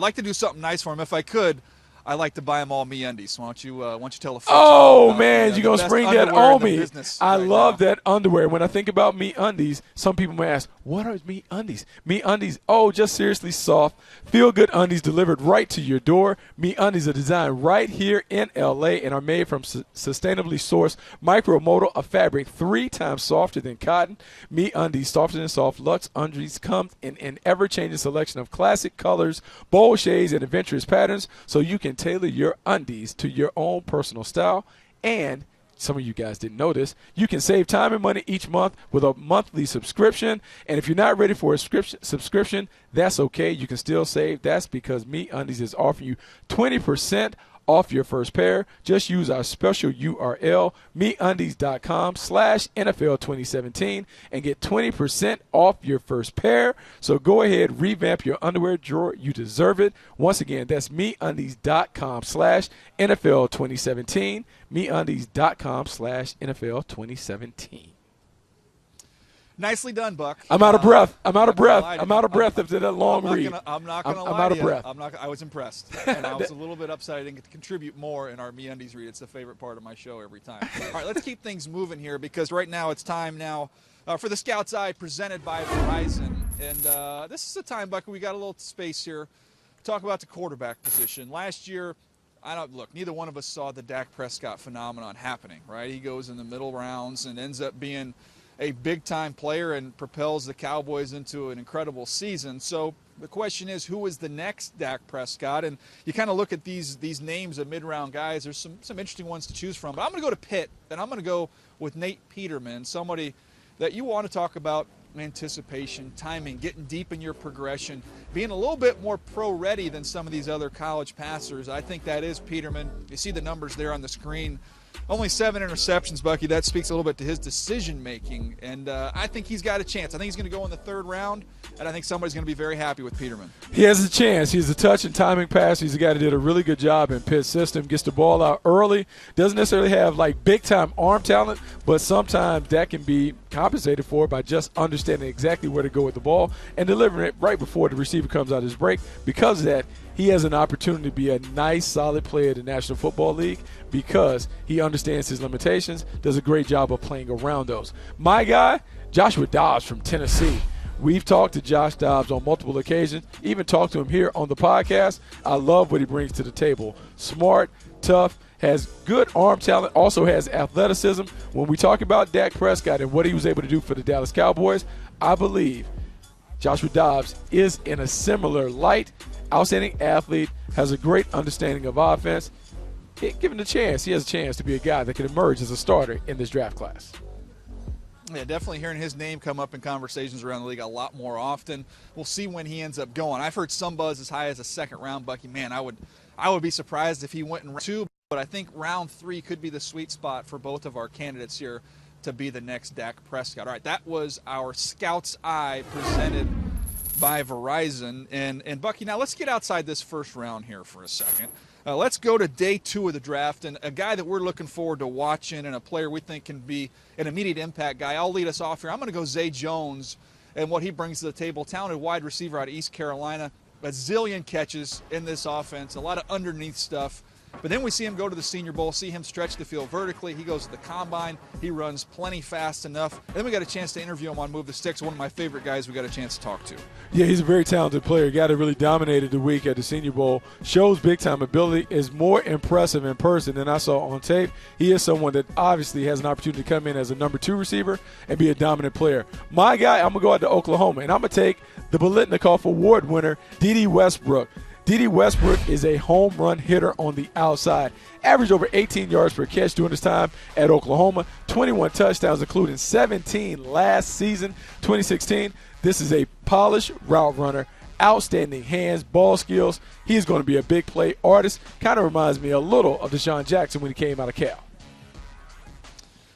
like to do something nice for him. If I could, I like to buy them all MeUndies. Why don't you tell a few Oh, man, the you're going to best spring that underwear in on the me. business I right love now. that underwear. When I think about MeUndies, some people may ask, what are MeUndies? MeUndies, just seriously soft, feel-good undies delivered right to your door. MeUndies are designed right here in L.A. and are made from sustainably sourced micromodal, a fabric 3 times softer than cotton. MeUndies, softer than soft, Luxe undies come in an ever-changing selection of classic colors, bold shades, and adventurous patterns, so you can tailor your undies to your own personal style. And some of you guys didn't know this, you can save time and money each month with a monthly subscription. And if you're not ready for a subscription, that's okay. You can still save. That's because MeUndies is offering you 20% off your first pair. Just use our special URL, MeUndies.com/NFL2017, and get 20% off your first pair. So go ahead, revamp your underwear drawer. You deserve it. Once again, that's MeUndies.com/NFL2017, MeUndies.com/NFL2017. Nicely done, Buck. I'm out of breath. I'm out of breath after that long read. I'm not going to lie I'm out of to you. breath. I was impressed. And I was a little bit upset I didn't get to contribute more in our MeUndies read. It's the favorite part of my show every time. All right, let's keep things moving here because right now it's time now for the Scout's Eye presented by Verizon. And this is the time, Buck, we got a little space here to talk about the quarterback position. Last year, neither one of us saw the Dak Prescott phenomenon happening, right? He goes in the middle rounds and ends up being a big-time player and propels the Cowboys into an incredible season. So the question is, who is the next Dak Prescott? And you kind of look at these names of mid-round guys. There's some interesting ones to choose from. But I'm going to go to Pitt, and I'm going to go with Nate Peterman, somebody that you want to talk about anticipation, timing, getting deep in your progression, being a little bit more pro-ready than some of these other college passers. I think that is Peterman. You see the numbers there on the screen. Only 7 interceptions, Bucky. That speaks a little bit to his decision-making, and I think he's got a chance. I think he's going to go in the 3rd round, and I think somebody's going to be very happy with Peterman. He has a chance. He's a touch and timing passer. He's a guy that did a really good job in Pitt's system, gets the ball out early, doesn't necessarily have, big-time arm talent, but sometimes that can be compensated for by just understanding exactly where to go with the ball and delivering it right before the receiver comes out of his break. Because of that, he has an opportunity to be a nice, solid player in the National Football League because he understands his limitations, does a great job of playing around those. My guy, Joshua Dobbs from Tennessee. We've talked to Josh Dobbs on multiple occasions, even talked to him here on the podcast. I love what he brings to the table. Smart, tough, has good arm talent, also has athleticism. When we talk about Dak Prescott and what he was able to do for the Dallas Cowboys, I believe Joshua Dobbs is in a similar light. Outstanding athlete, has a great understanding of offense. Give him a chance. He has a chance to be a guy that can emerge as a starter in this draft class. Yeah, definitely hearing his name come up in conversations around the league a lot more often. We'll see when he ends up going. I've heard some buzz as high as a 2nd round, Bucky. Man, I would be surprised if he went in round 2, but I think round 3 could be the sweet spot for both of our candidates here to be the next Dak Prescott. All right, that was our Scout's Eye presented by Verizon. And Bucky, now let's get outside this 1st round here for a second. Let's go to day 2 of the draft, and a guy that we're looking forward to watching and a player we think can be an immediate impact guy. I'll lead us off here. I'm going to go Zay Jones and what he brings to the table. Talented wide receiver out of East Carolina, a zillion catches in this offense, a lot of underneath stuff. But then we see him go to the Senior Bowl, see him stretch the field vertically. He goes to the Combine. He runs plenty fast enough. And then we got a chance to interview him on Move the Sticks, one of my favorite guys we got a chance to talk to. Yeah, he's a very talented player. Guy that really dominated the week at the Senior Bowl. Shows big-time ability. Is more impressive in person than I saw on tape. He is someone that obviously has an opportunity to come in as a number 2 receiver and be a dominant player. My guy, I'm going to go out to Oklahoma, and I'm going to take the Biletnikoff Award winner, D.D. Westbrook. D.D. Westbrook is a home run hitter on the outside. Averaged over 18 yards per catch during his time at Oklahoma. 21 touchdowns, including 17 last season, 2016. This is a polished route runner, outstanding hands, ball skills. He's going to be a big play artist. Kind of reminds me a little of Deshaun Jackson when he came out of Cal.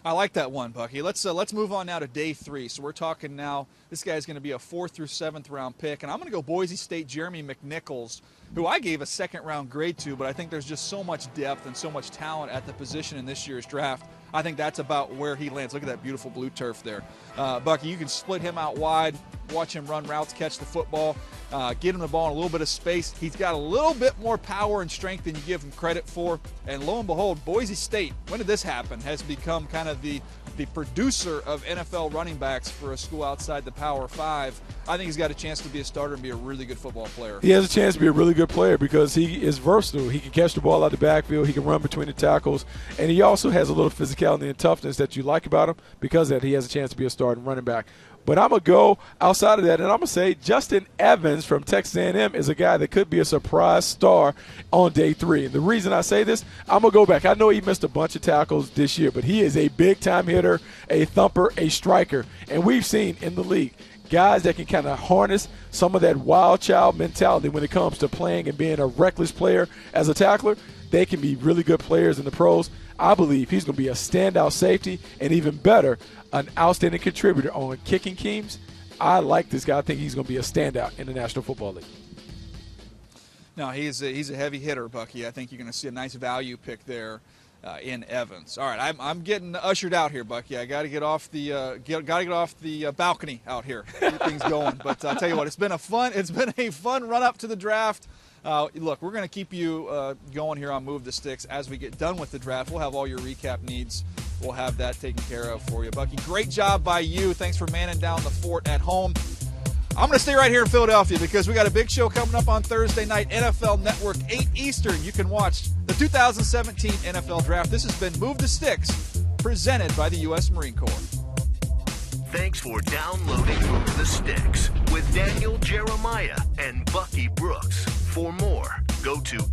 I like that one, Bucky. Let's move on now to day 3. So we're talking now, this guy's going to be a 4th through 7th round pick. And I'm going to go Boise State Jeremy McNichols, who I gave a 2nd round grade to, but I think there's just so much depth and so much talent at the position in this year's draft. I think that's about where he lands. Look at that beautiful blue turf there. Bucky, you can split him out wide, watch him run routes, catch the football, get him the ball in a little bit of space. He's got a little bit more power and strength than you give him credit for. And lo and behold, Boise State, when did this happen, has become kind of the producer of NFL running backs for a school outside the Power 5. I think he's got a chance to be a starter and be a really good football player. He has a chance to be a really good player because he is versatile. He can catch the ball out the backfield. He can run between the tackles. And he also has a little physicality and toughness that you like about him. Because of that, he has a chance to be a starting running back. But I'm going to go outside of that, and I'm going to say Justin Evans from Texas A&M is a guy that could be a surprise star on day 3. And the reason I say this, I'm going to go back. I know he missed a bunch of tackles this year, but he is a big-time hitter, a thumper, a striker. And we've seen in the league guys that can kind of harness some of that wild child mentality when it comes to playing and being a reckless player as a tackler. They can be really good players in the pros. I believe he's going to be a standout safety and even better, an outstanding contributor on kicking teams. I like this guy. I think he's going to be a standout in the National Football League. No, he's a heavy hitter, Bucky. I think you're going to see a nice value pick there in Evans. All right, I'm getting ushered out here, Bucky. I got to get off the balcony out here. Keep things going. But I'll tell you what, it's been a fun run up to the draft. Look, we're going to keep you going here on Move the Sticks as we get done with the draft. We'll have all your recap needs. We'll have that taken care of for you, Bucky. Great job by you. Thanks for manning down the fort at home. I'm going to stay right here in Philadelphia because we got a big show coming up on Thursday night, NFL Network, 8 Eastern. You can watch the 2017 NFL Draft. This has been Move the Sticks, presented by the U.S. Marine Corps. Thanks for downloading Move the Sticks with Daniel Jeremiah and Bucky Brooks. For more, go to